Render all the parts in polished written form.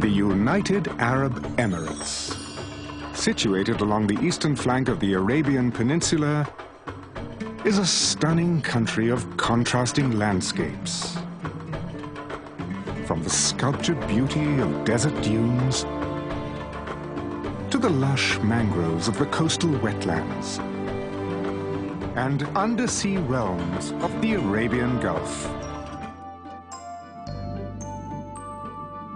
the United Arab Emirates. Situated along the eastern flank of the Arabian Peninsula, is a stunning country of contrasting landscapes. From the sculptured beauty of desert dunes to the lush mangroves of the coastal wetlands and undersea realms of the Arabian Gulf.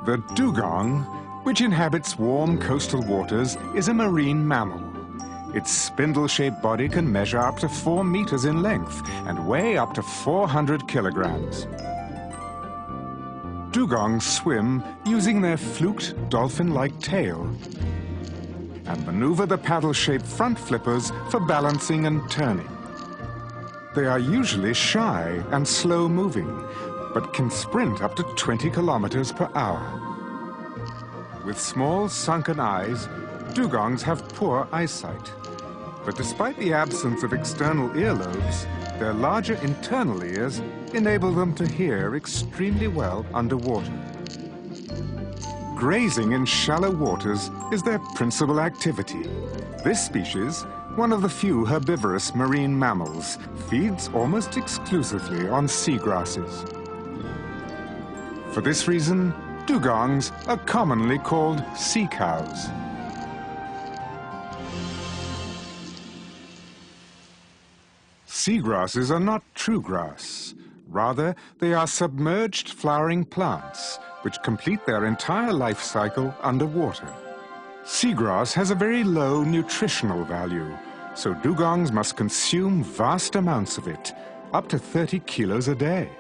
The dugong, which inhabits warm coastal waters, is a marine mammal. Its spindle-shaped body can measure up to 4 meters in length and weigh up to 400 kilograms. Dugongs swim using their fluked dolphin-like tail and maneuver the paddle-shaped front flippers for balancing and turning. They are usually shy and slow-moving, but can sprint up to 20 kilometers per hour. With small, sunken eyes, dugongs have poor eyesight. But despite the absence of external earlobes, their larger internal ears enable them to hear extremely well underwater. Grazing in shallow waters is their principal activity. This species, one of the few herbivorous marine mammals, feeds almost exclusively on seagrasses. For this reason, dugongs are commonly called sea cows. Seagrasses are not true grass. Rather, they are submerged flowering plants which complete their entire life cycle underwater. Seagrass has a very low nutritional value, so dugongs must consume vast amounts of it, up to 30 kilos a day.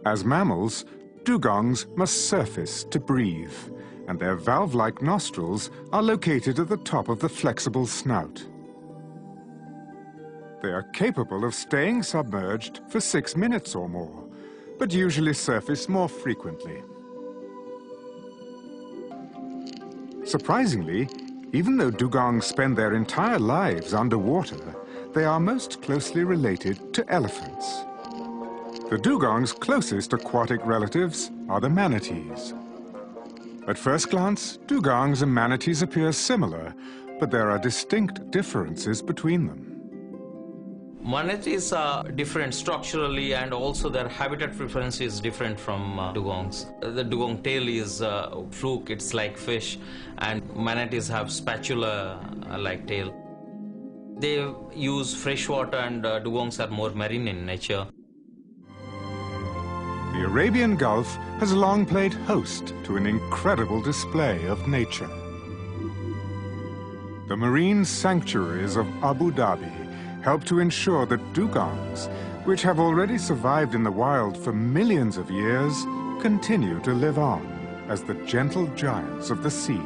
As mammals, dugongs must surface to breathe, and their valve-like nostrils are located at the top of the flexible snout. They are capable of staying submerged for 6 minutes or more, but usually surface more frequently. Surprisingly, even though dugongs spend their entire lives underwater, they are most closely related to elephants. The dugong's closest aquatic relatives are the manatees. At first glance, dugongs and manatees appear similar, but there are distinct differences between them. Manatees are different structurally, and also their habitat preference is different from dugongs. The dugong tail is fluke, it's like fish, and manatees have spatula-like tail. They use fresh water, and dugongs are more marine in nature. The Arabian Gulf has long played host to an incredible display of nature. The marine sanctuaries of Abu Dhabi help to ensure that dugongs, which have already survived in the wild for millions of years, continue to live on as the gentle giants of the sea.